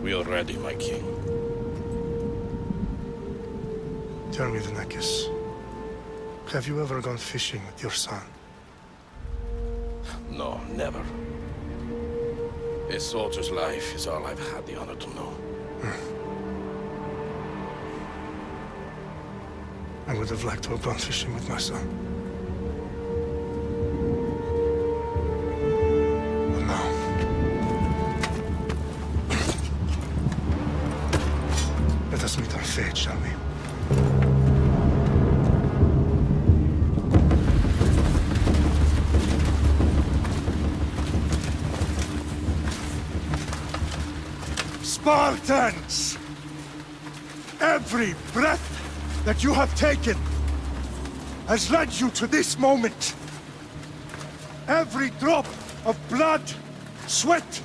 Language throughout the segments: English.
We are ready, my king. Tell me, Denekis, have you ever gone fishing with your son? No, never. A soldier's life is all I've had the honor to know. I would have liked to have gone fishing with my son. But now... Let us meet our fate, shall we? Spartans! Every breath that you have taken has led you to this moment. Every drop of blood, sweat,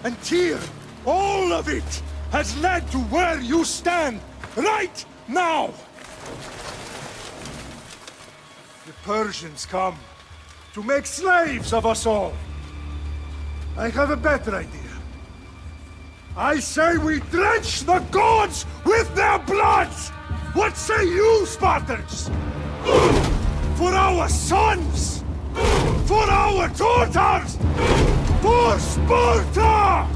and tear, all of it has led to where you stand right now. The Persians come to make slaves of us all. I have a better idea. I say we drench the gods with their blood! What say you, Spartans? For our sons! For our daughters! For Sparta!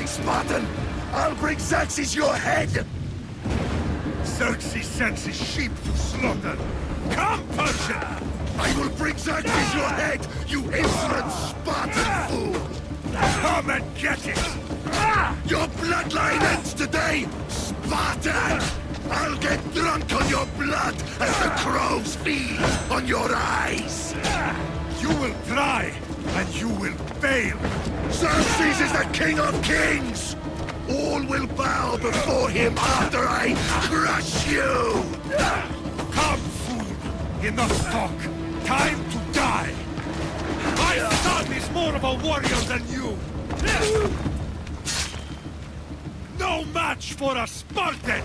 Spartan! I'll bring Xerxes your head! Xerxes sends his sheep to slaughter. Come, Persian! I will bring Xerxes your head, you insolent Spartan fool! Come and get it! Your bloodline ends today, Spartan! I'll get drunk on your blood as the crows feed on your eyes! You will try, and you will fail! Xerxes is the king of kings! All will bow before him after I crush you! Come, fool! Enough talk! Time to die! My son is more of a warrior than you! No match for a Spartan!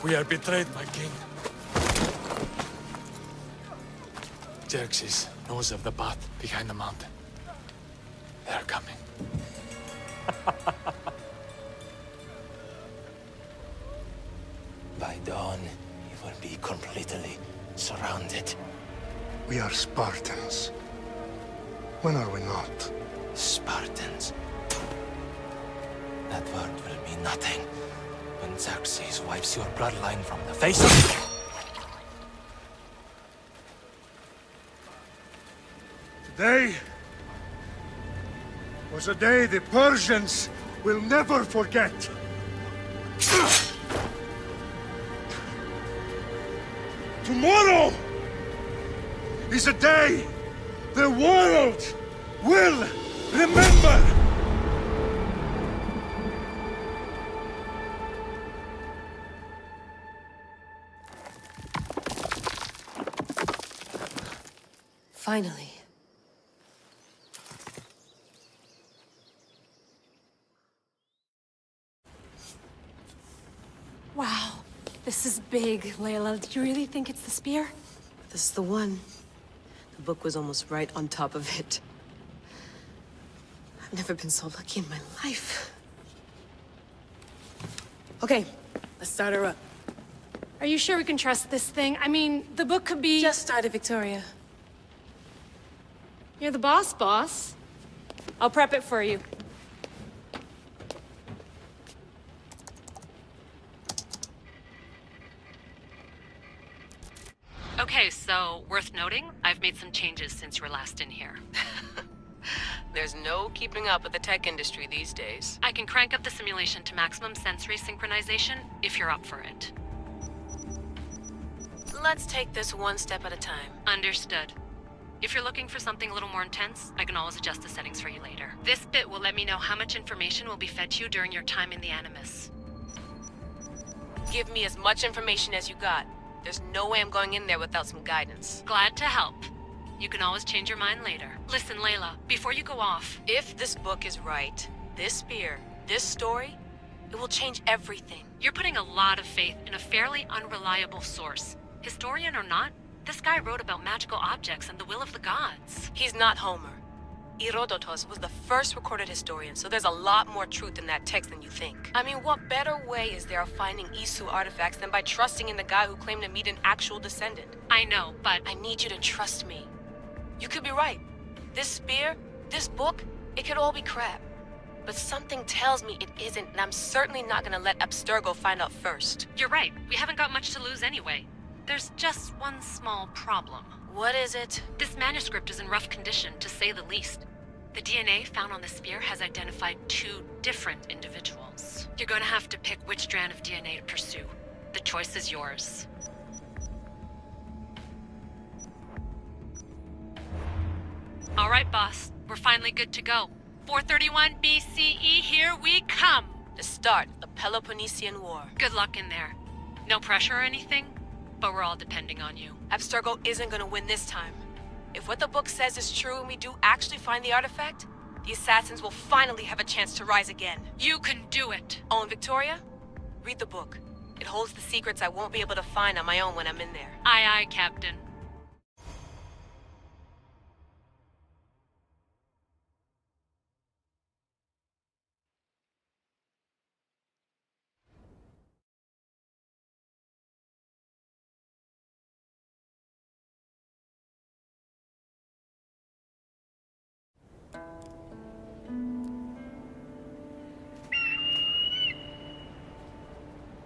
We are betrayed, my king. Xerxes knows of the path behind the mountain. They are coming. By dawn, you will be completely surrounded. We are Spartans. When are we not? Spartans. That word will mean nothing when Xerxes wipes your bloodline from the face of... Today was a day the Persians will never forget. Tomorrow is a day the world will remember. Finally. Wow, this is big, Layla. Do you really think it's the spear? This is the one. The book was almost right on top of it. I've never been so lucky in my life. Okay, let's start her up. Are you sure we can trust this thing? I mean, the book could be... Just started, Victoria. You're the boss. I'll prep it for you. Okay, so worth noting, I've made some changes since you were last in here. There's no keeping up with the tech industry these days. I can crank up the simulation to maximum sensory synchronization if you're up for it. Let's take this one step at a time. Understood. If you're looking for something a little more intense, I can always adjust the settings for you later. This bit will let me know how much information will be fed to you during your time in the Animus. Give me as much information as you got. There's no way I'm going in there without some guidance. Glad to help. You can always change your mind later. Listen, Layla, before you go off... If this book is right, this spear, this story, it will change everything. You're putting a lot of faith in a fairly unreliable source. Historian or not, this guy wrote about magical objects and the will of the gods. He's not Homer. Herodotus was the first recorded historian, so there's a lot more truth in that text than you think. I mean, what better way is there of finding Isu artifacts than by trusting in the guy who claimed to meet an actual descendant? I know, but... I need you to trust me. You could be right. This spear, this book, it could all be crap. But something tells me it isn't, and I'm certainly not gonna let Abstergo find out first. You're right. We haven't got much to lose anyway. There's just one small problem. What is it? This manuscript is in rough condition, to say the least. The DNA found on the spear has identified 2 different individuals. You're going to have to pick which strand of DNA to pursue. The choice is yours. All right, boss. We're finally good to go. 431 BCE, here we come! The start of the Peloponnesian War. Good luck in there. No pressure or anything, but we're all depending on you. Abstergo isn't gonna win this time. If what the book says is true and we do actually find the artifact, the assassins will finally have a chance to rise again. You can do it! Oh, and Victoria? Read the book. It holds the secrets I won't be able to find on my own when I'm in there. Aye, aye, Captain.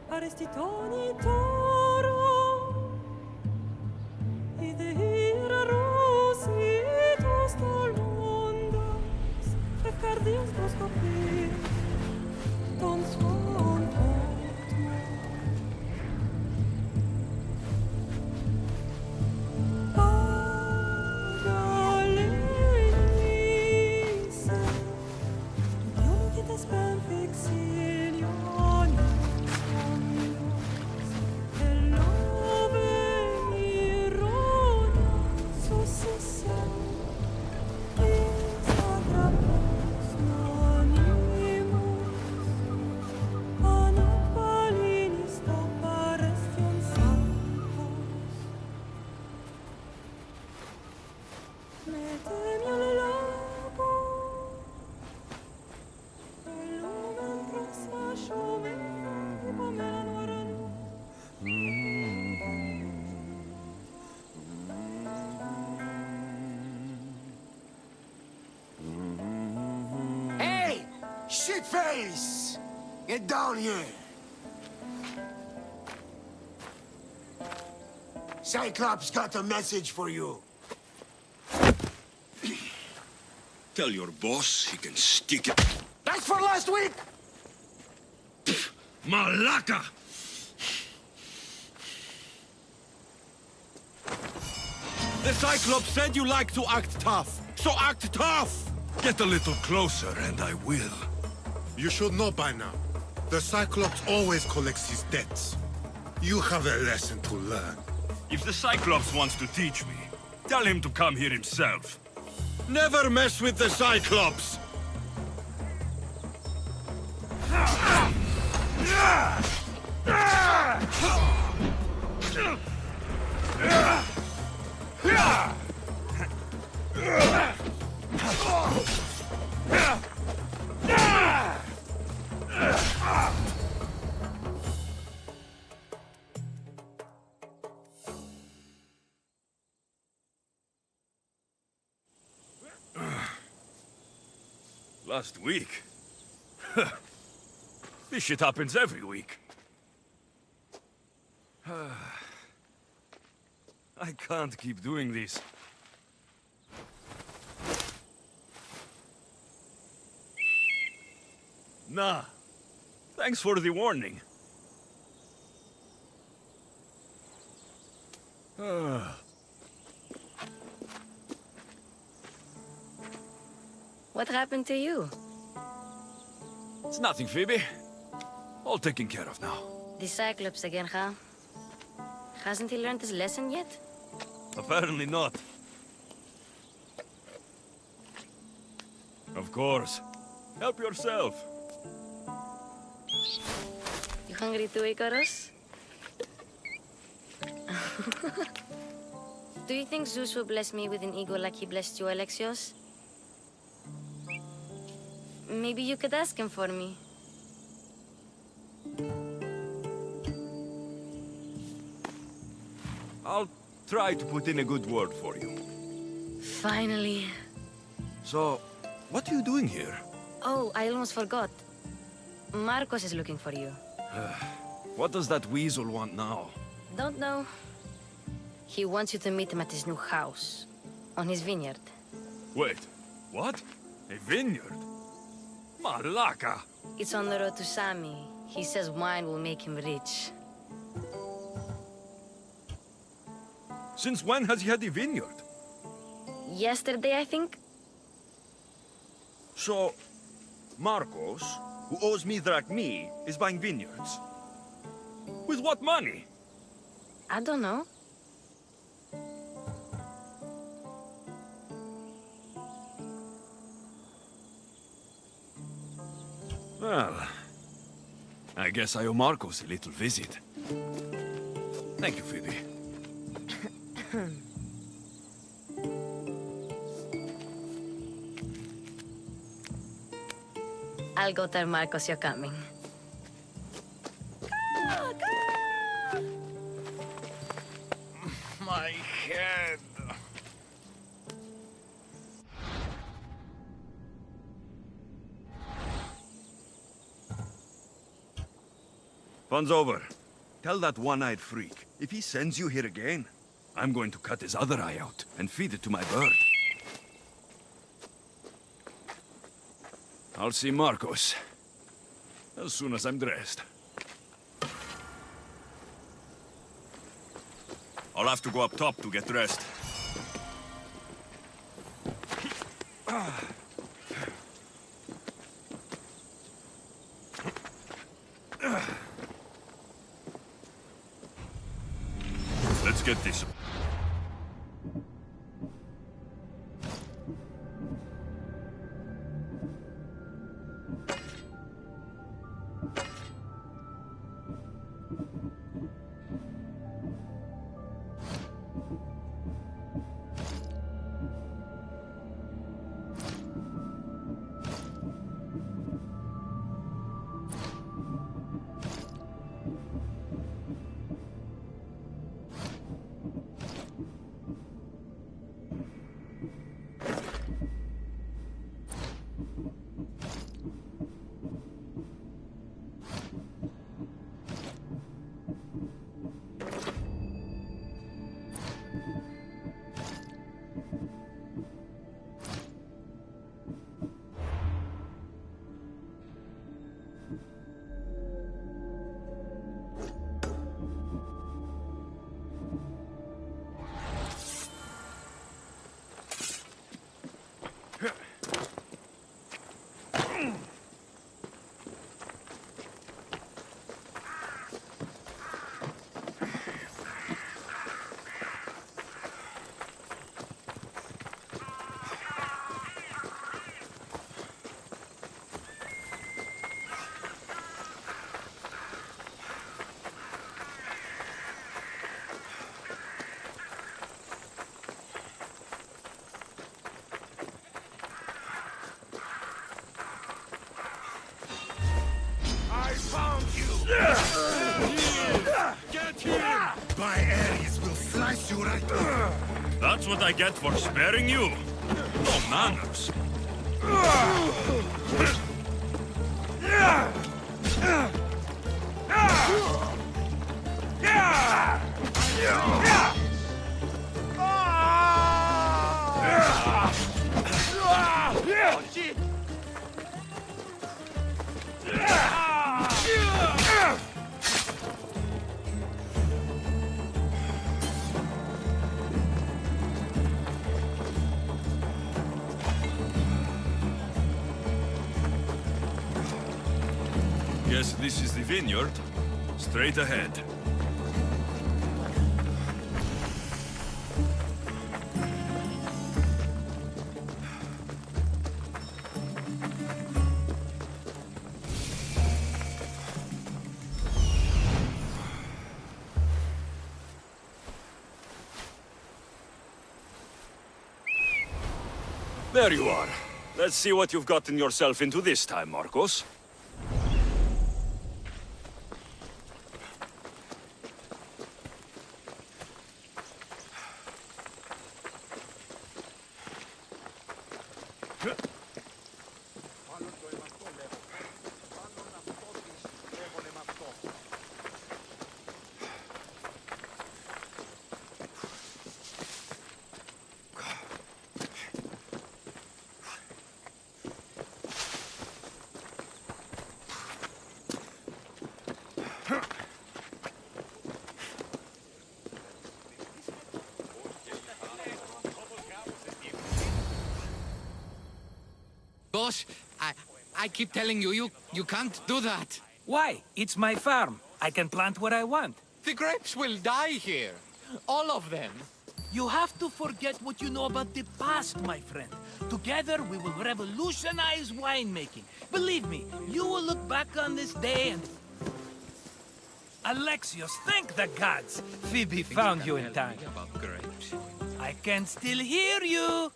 Arestitoni toro Idehira rositos tolmondas Efcardios proscopir Ton son potmo Pagalenise Dion che te spem fixilioni Hey! Shitface! Get down here! Cyclops got a message for you. Tell your boss he can stick it. That's for last week! Malaka! The Cyclops said you like to act tough, so act tough! Get a little closer and I will. You should know by now. The Cyclops always collects his debts. You have a lesson to learn. If the Cyclops wants to teach me, tell him to come here himself. Never mess with the Cyclops! Last week? This shit happens every week. I can't keep doing this. Nah. Thanks for the warning. What happened to you? It's nothing, Phoebe. All taken care of now. The Cyclops again, huh? Hasn't he learned his lesson yet? Apparently not. Of course. Help yourself. You hungry too, Icarus? Do you think Zeus will bless me with an ego like he blessed you, Alexios? Maybe you could ask him for me. I'll try to put in a good word for you. Finally. So, what are you doing here? Oh, I almost forgot. Marcos is looking for you. What does that weasel want now? Don't know. He wants you to meet him at his new house. On his vineyard. Wait, what? A vineyard? Malaka! It's on the road to Sami. He says wine will make him rich. Since when has he had a vineyard? yesterday, I think. So, Marcos, who owes me drachmi, is buying vineyards. With what money? I don't know. Well, I guess I owe Marcos a little visit. Thank you, Phoebe. I'll go tell Marcos you're coming. My head. Fun's over. Tell that one-eyed freak, if he sends you here again, I'm going to cut his other eye out and feed it to my bird. I'll see Marcos as soon as I'm dressed. I'll have to go up top to get dressed. Let's get this. Get him! My Ares will slice you right through. That's what I get for sparing you. No manners. Guess this is the vineyard. Straight ahead. There you are. Let's see what you've gotten yourself into this time, Marcos. Marcos, I keep telling you, you can't do that. Why? It's my farm. I can plant what I want. The grapes will die here. All of them. You have to forget what you know about the past, my friend. Together, we will revolutionize winemaking. Believe me, you will look back on this day and... Alexios, thank the gods! Phoebe found you in time. I can still hear you.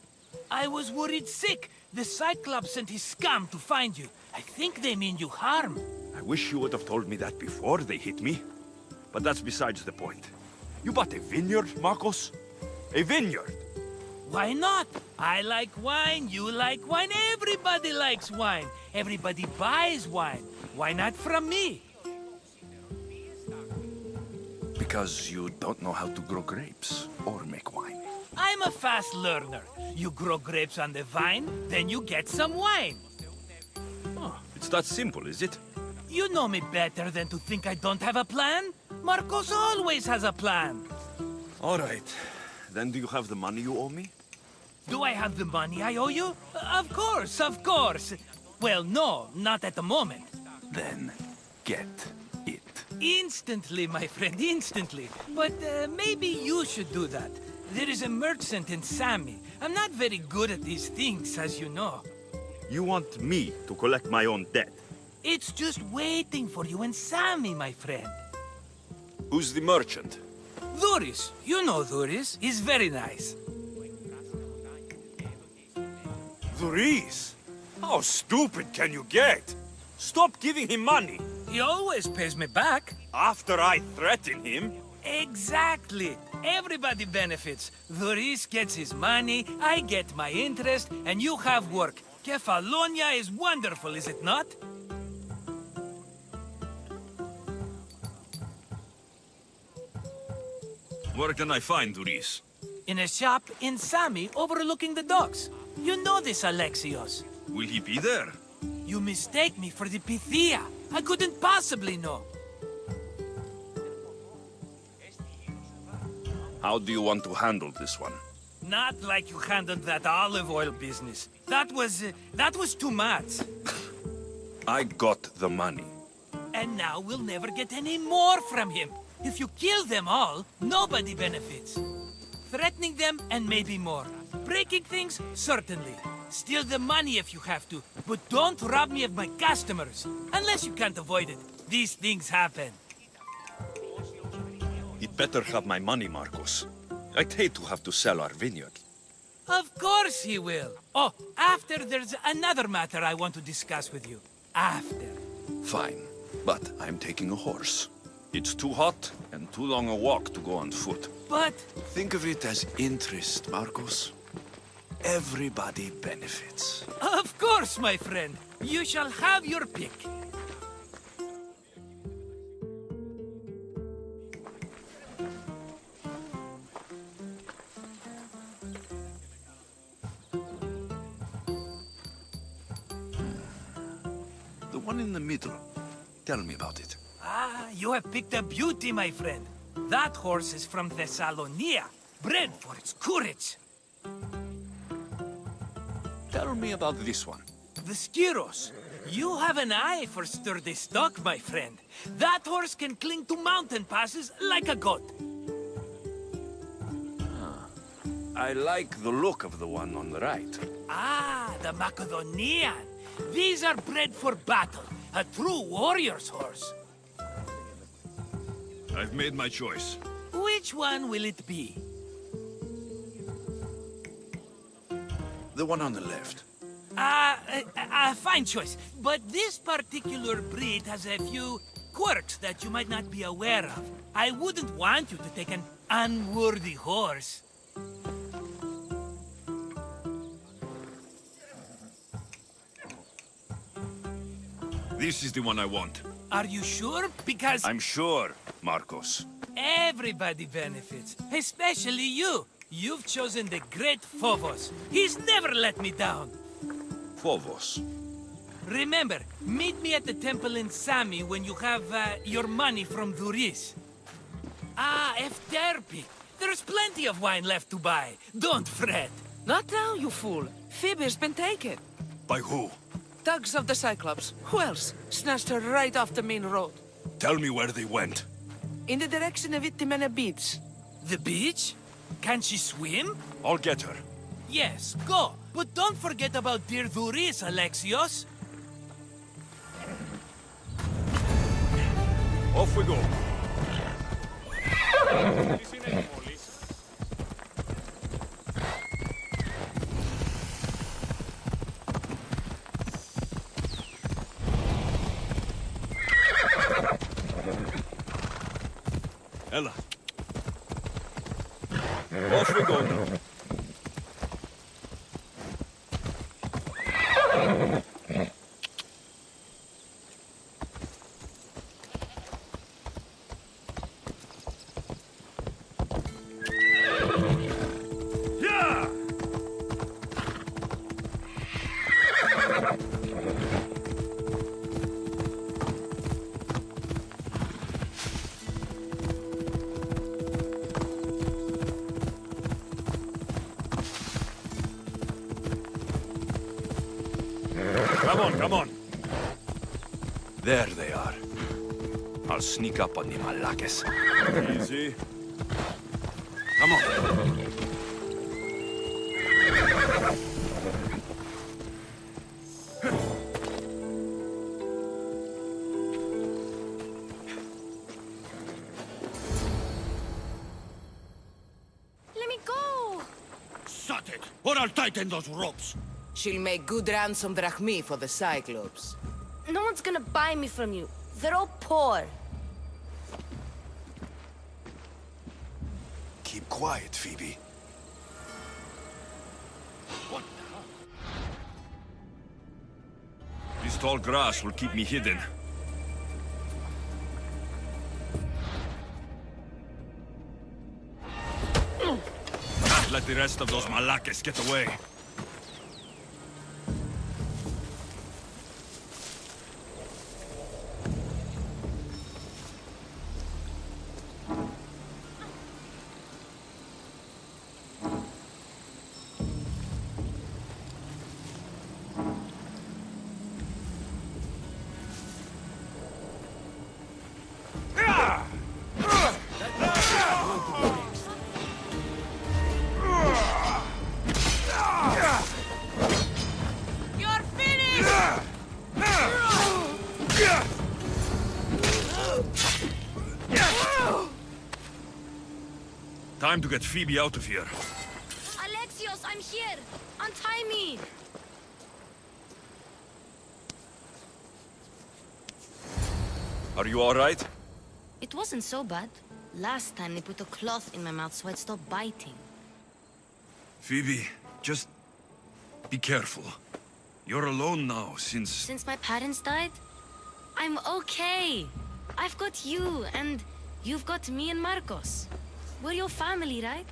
I was worried sick. The Cyclops sent his scum to find you. I think they mean you harm. I wish you would have told me that before they hit me. But that's besides the point. You bought a vineyard, Marcos? A vineyard? Why not? I like wine, you like wine, everybody likes wine. Everybody buys wine. Why not from me? Because you don't know how to grow grapes or make wine. I'm a fast learner. You grow grapes on the vine, then you get some wine. Oh, it's that simple, is it? You know me better than to think I don't have a plan. Marcos always has a plan. All right. Then do you have the money you owe me? Do I have the money I owe you? Of course, of course. Well, no, not at the moment. Then get it. Instantly, my friend, instantly. But maybe you should do that. There is a merchant in Sami. I'm not very good at these things, as you know. You want me to collect my own debt? It's just waiting for you in Sami, my friend. Who's the merchant? Dhuris. You know Dhuris. He's very nice. Dhuris? How stupid can you get? Stop giving him money. He always pays me back. After I threaten him? Exactly. Everybody benefits. Dhuris gets his money, I get my interest, and you have work. Kefalonia is wonderful, is it not? Where can I find Dhuris? In a shop in Sami, overlooking the docks. You know this, Alexios. Will he be there? You mistake me for the Pythia. I couldn't possibly know. How do you want to handle this one? Not like you handled that olive oil business. That was too much. I got the money. And now we'll never get any more from him. If you kill them all, nobody benefits. Threatening them, and maybe more. Breaking things, certainly. Steal the money if you have to, but don't rob me of my customers. Unless you can't avoid it. These things happen. He'd better have my money, Marcos. I'd hate to have to sell our vineyard. Of course he will. Oh, after there's another matter I want to discuss with you. After. Fine, but I'm taking a horse. It's too hot and too long a walk to go on foot. But... Think of it as interest, Marcos. Everybody benefits. Of course, my friend. You shall have your pick. The one in the middle. Tell me about it. Ah, you have picked a beauty, my friend. That horse is from Thessalonia, bred for its courage. Tell me about this one. The Skyros. You have an eye for sturdy stock, my friend. That horse can cling to mountain passes like a goat. I like the look of the one on the right. Ah, the Macedonian. These are bred for battle. A true warrior's horse. I've made my choice. Which one will it be? The one on the left. Fine choice. But this particular breed has a few quirks that you might not be aware of. I wouldn't want you to take an unworthy horse. This is the one I want. Are you sure? Because... I'm sure, Marcos. Everybody benefits, especially you. You've chosen the great Phobos. He's never let me down. Phobos. Remember, meet me at the temple in Sami when you have your money from Dhuris. Ah, Efterpi. There's plenty of wine left to buy. Don't fret. Not now, you fool. Phoebe's been taken. By who? Thugs of the Cyclops. Who else? Snatched her right off the main road. Tell me where they went. In the direction of Itimena Beach. The beach? Can she swim? I'll get her. Yes, go. But don't forget about dear Duris, Alexios. Off we go. Ella. Off we go now. Come on. There they are. I'll sneak up on them, Malakes. Easy. Come on. Let me go! Shut it, or I'll tighten those ropes. She'll make good ransom drachmi for the Cyclops. No one's gonna buy me from you. They're all poor. Keep quiet, Phoebe. What This tall grass will keep me hidden. Let the rest of those Malakes get away. Time to get Phoebe out of here. Alexios, I'm here! Untie me! Are you all right? It wasn't so bad. Last time they put a cloth in my mouth so I'd stop biting. Phoebe, just be careful. You're alone now since... Since my parents died? I'm okay. I've got you, and you've got me and Marcos. We're your family, right?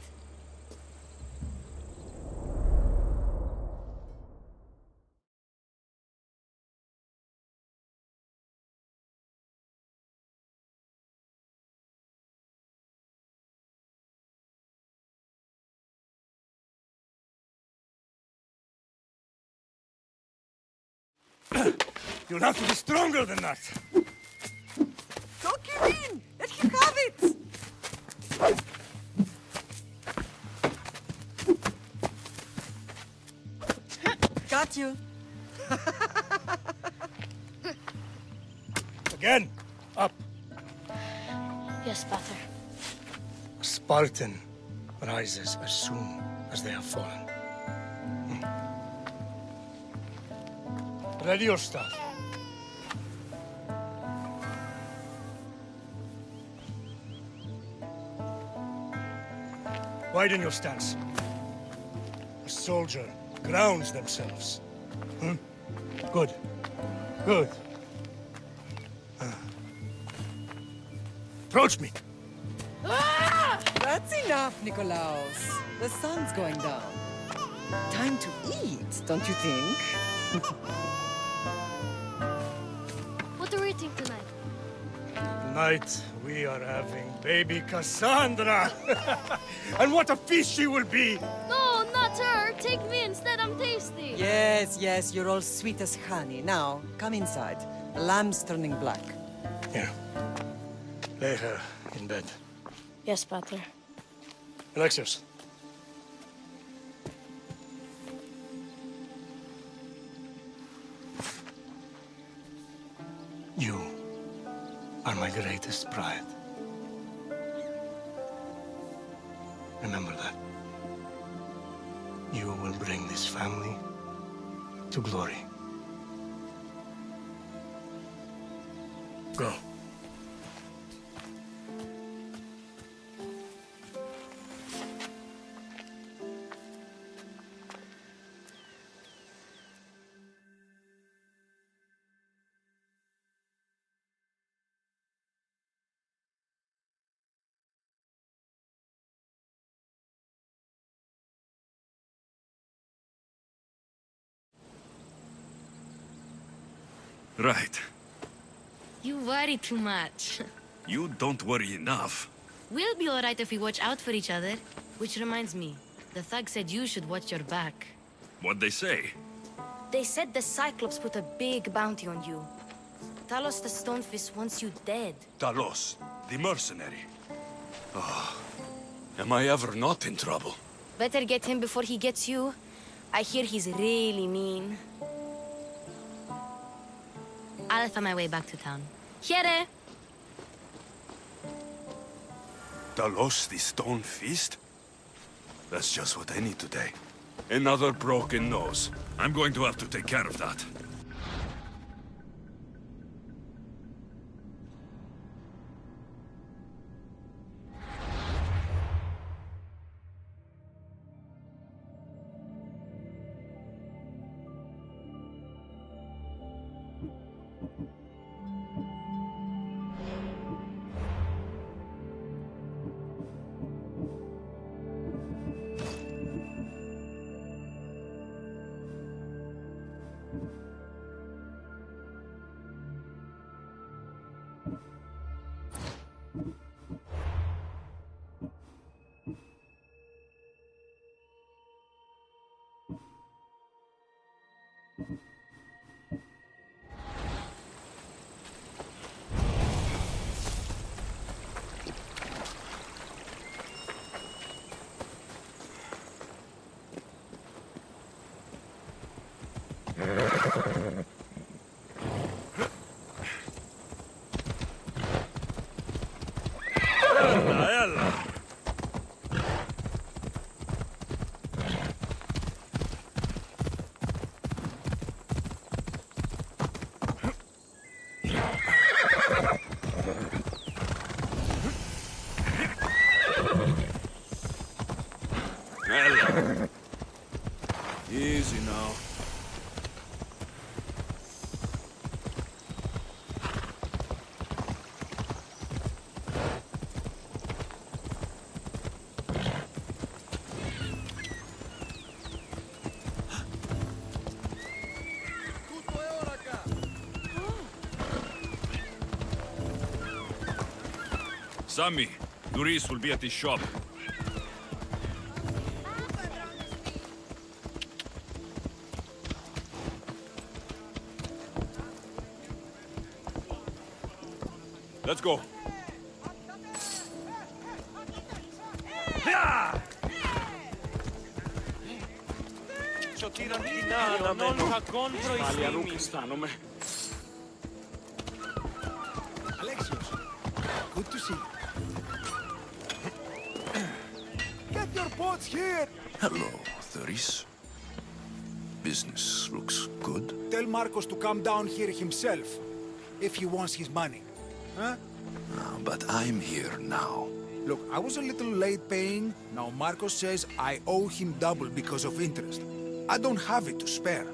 You'll have to be stronger than that. Don't give in! Let him have it! Got you. Again, up. Yes, Father. A Spartan rises as soon as they have fallen. Ready your staff. Widen your stance. A soldier grounds themselves. Good. Good. Approach me. That's enough, Nikolaos. The sun's going down. Time to eat, don't you think? What are we eating tonight? Tonight, we are having baby Cassandra. And what a feast she will be! No, not Butter, take me instead, I'm tasty. Yes, yes, you're all sweet as honey. Now, come inside. The lamb's turning black. Here. Lay her in bed. Yes, Pater. Alexios. You are my greatest pride. Remember that. You will bring this family to glory. Go. Right. You worry too much. You don't worry enough. We'll be alright if we watch out for each other. Which reminds me, the thug said you should watch your back. What'd they say? They said the Cyclops put a big bounty on you. Talos the Stonefist wants you dead. Talos, the mercenary. Oh, am I ever not in trouble? Better get him before he gets you. I hear he's really mean. I'll find my way back to town. Here! Talos, the Stone Fist? That's just what I need today. Another broken nose. I'm going to have to take care of that. Easy now. Sammy, Duris will be at his shop. Let's go. Alexios, good to see you. Get your pots here! Hello, Thuris. Business looks good. Tell Marcos to come down here himself, if he wants his money. Huh? But I'm here now. Look, I was a little late paying. Now Marcos says I owe him double because of interest. I don't have it to spare.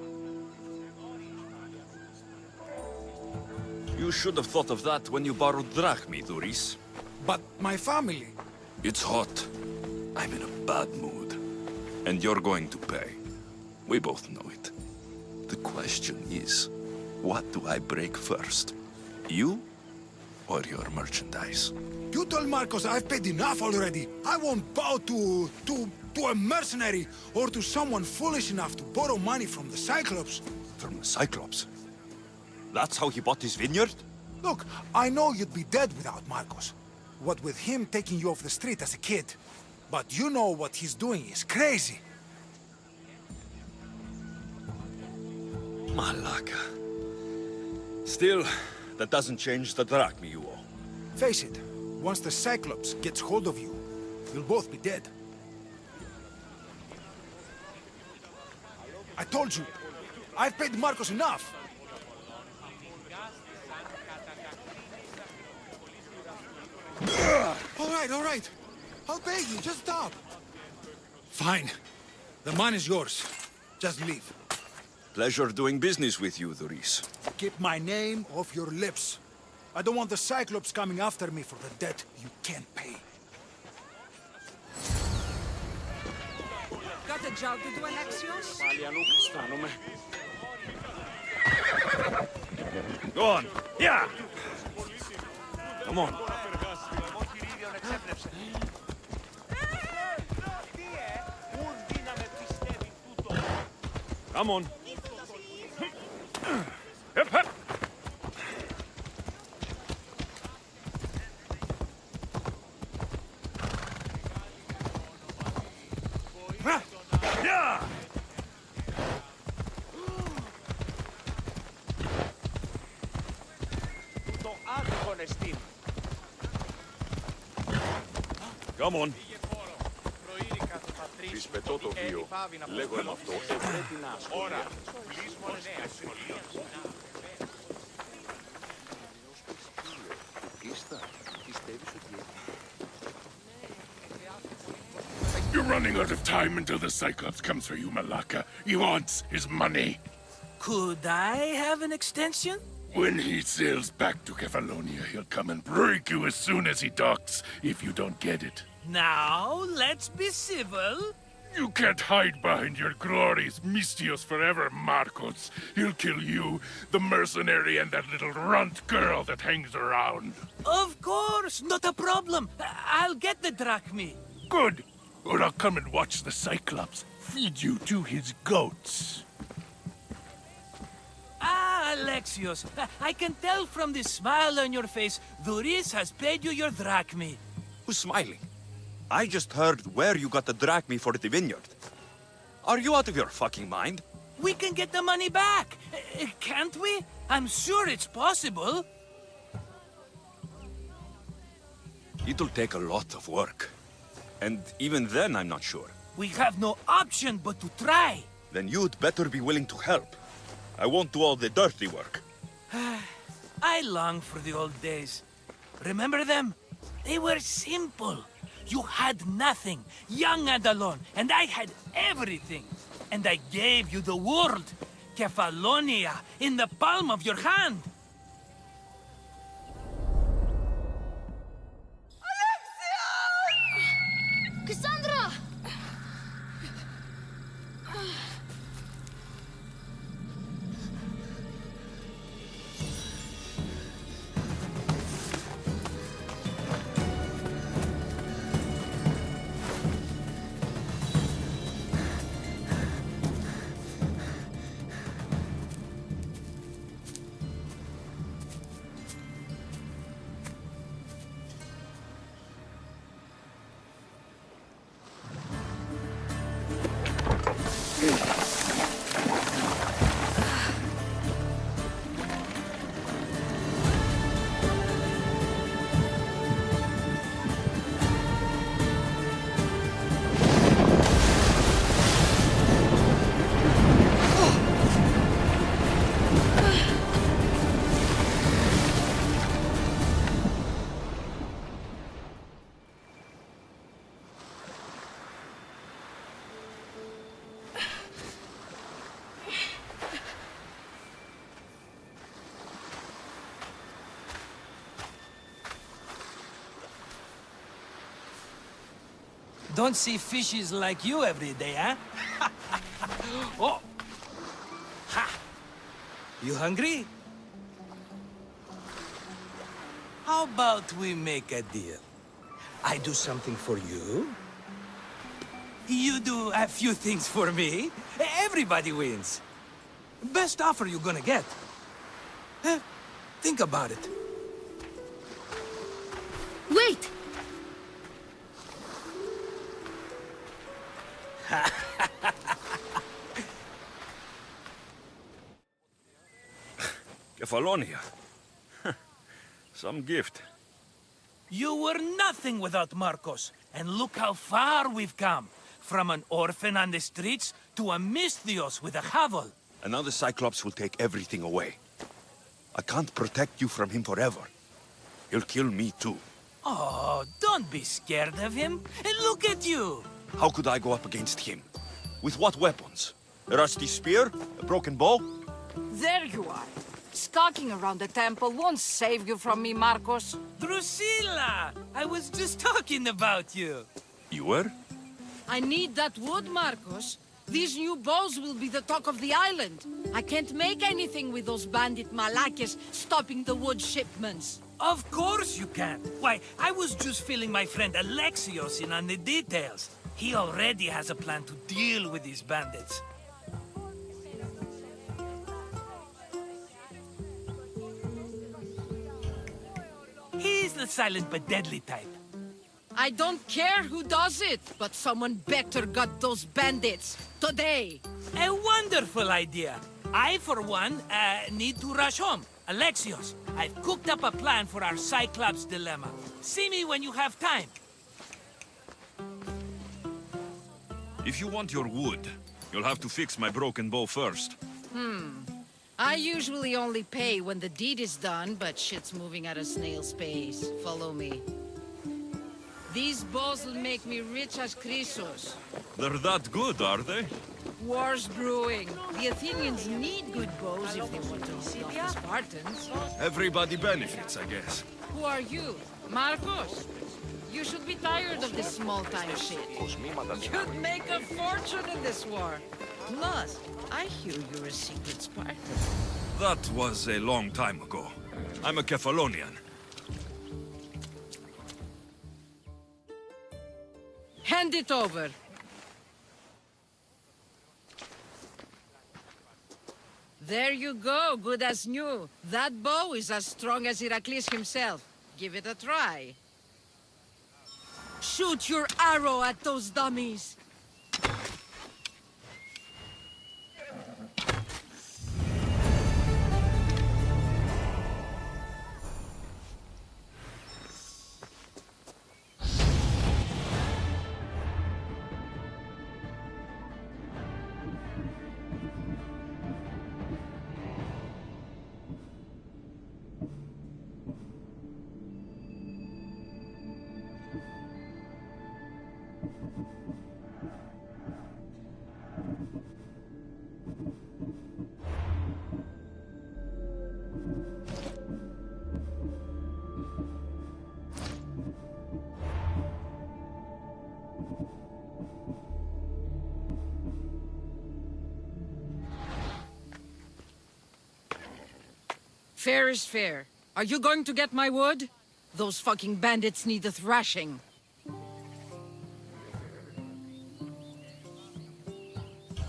You should have thought of that when you borrowed drachmi, Duris. But my family... It's hot. I'm in a bad mood. And you're going to pay. We both know it. The question is, what do I break first? You or your merchandise? You told Marcos I've paid enough already. I won't bow to To a mercenary, or to someone foolish enough to borrow money from the Cyclops. From the Cyclops? That's how he bought his vineyard? Look, I know you'd be dead without Marcos. What with him taking you off the street as a kid. But you know what he's doing is crazy. Malaka. Still, that doesn't change the drachma you owe. Face it, once the Cyclops gets hold of you, you'll both be dead. I told you, I've paid Marcos enough. All right. I'll pay you, just stop. Fine. The money is yours. Just leave. Pleasure doing business with you, Doris. Keep my name off your lips. I don't want the Cyclops coming after me for the debt you can't pay. Got a job to do, Alexios? Go on. Yeah! Come on. Come on. Hip, hip. Yeah! Come on. Ρισπετώ το βίο, λέγω με αυτό, πρέπει να You're running out of time until the Cyclops comes for you, Malaka. He wants his money. Could I have an extension? When he sails back to Kefalonia, he'll come and break you as soon as he docks, if you don't get it. Now, let's be civil. You can't hide behind your glories, Mistios forever, Marcos. He'll kill you, the mercenary, and that little runt girl that hangs around. Of course, not a problem. I'll get the drachma. Good. Or I'll come and watch the Cyclops feed you to his goats. Ah, Alexios, I can tell from the smile on your face, Doris has paid you your drachma. Who's smiling? I just heard where you got the drachma for the vineyard. Are you out of your fucking mind? We can get the money back, can't we? I'm sure it's possible. It'll take a lot of work. And even then, I'm not sure. We have no option but to try. Then you'd better be willing to help. I won't do all the dirty work. I long for the old days. Remember them? They were simple. You had nothing, young and alone, and I had everything. And I gave you the world, Kefalonia, in the palm of your hand. Cassandra! Don't see fishes like you every day, huh? Oh! Ha! You hungry? How about we make a deal? I do something for you, You do a few things for me. Everybody wins. Best offer you're gonna get. Think about it. Wait! Kefalonia. Some gift. You were nothing without Marcos, and look how far we've come. From an orphan on the streets to a Misthios with a hovel. And now the Cyclops will take everything away. I can't protect you from him forever. He'll kill me too. Oh, don't be scared of him. And look at you. How could I go up against him? With what weapons? A rusty spear? A broken bow? There you are. Stalking around the temple won't save you from me, Marcos. Drusilla! I was just talking about you. You were? I need that wood, Marcos. These new bows will be the talk of the island. I can't make anything with those bandit malakes stopping the wood shipments. Of course you can. Why, I was just filling my friend Alexios in on the details. He already has a plan to deal with these bandits. He's the silent but deadly type. I don't care who does it, but someone better got those bandits. Today. A wonderful idea. I, for one, need to rush home. Alexios, I've cooked up a plan for our Cyclops dilemma. See me when you have time. If you want your wood, you'll have to fix my broken bow first. I usually only pay when the deed is done, but shit's moving at a snail's pace. Follow me. These bows will make me rich as Chrysos. They're that good, are they? War's brewing. The Athenians need good bows if they want to beat off the Spartans. Everybody benefits, I guess. Who are you? Marcos? You should be tired of this small-time shit. You'd make a fortune in this war. Plus, I hear you're a secret Spartan. That was a long time ago. I'm a Kefalonian. Hand it over. There you go, good as new. That bow is as strong as Heracles himself. Give it a try. Shoot your arrow at those dummies. Fair is fair. Are you going to get my wood? Those fucking bandits need a thrashing.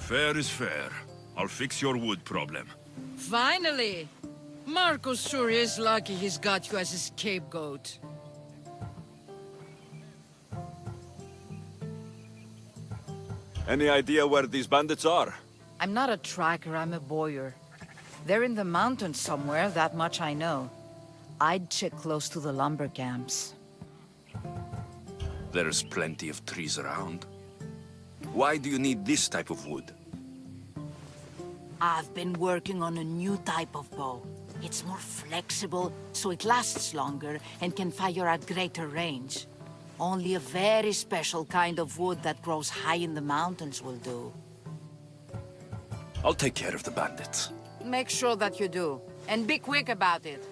Fair is fair. I'll fix your wood problem. Finally! Marcos sure is lucky he's got you as his scapegoat. Any idea where these bandits are? I'm not a tracker, I'm a boyer. They're in the mountains somewhere, that much I know. I'd check close to the lumber camps. There's plenty of trees around. Why do you need this type of wood? I've been working on a new type of bow. It's more flexible, so it lasts longer and can fire at greater range. Only a very special kind of wood that grows high in the mountains will do. I'll take care of the bandits. Make sure that you do. And be quick about it.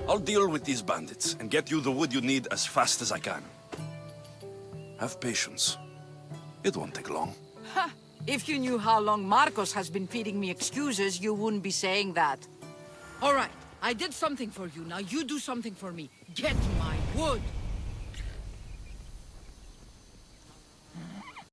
I'll deal with these bandits and get you the wood you need as fast as I can. Have patience. It won't take long. Ha! If you knew how long Marcos has been feeding me excuses, you wouldn't be saying that. All right, I did something for you. Now you do something for me. Get my wood!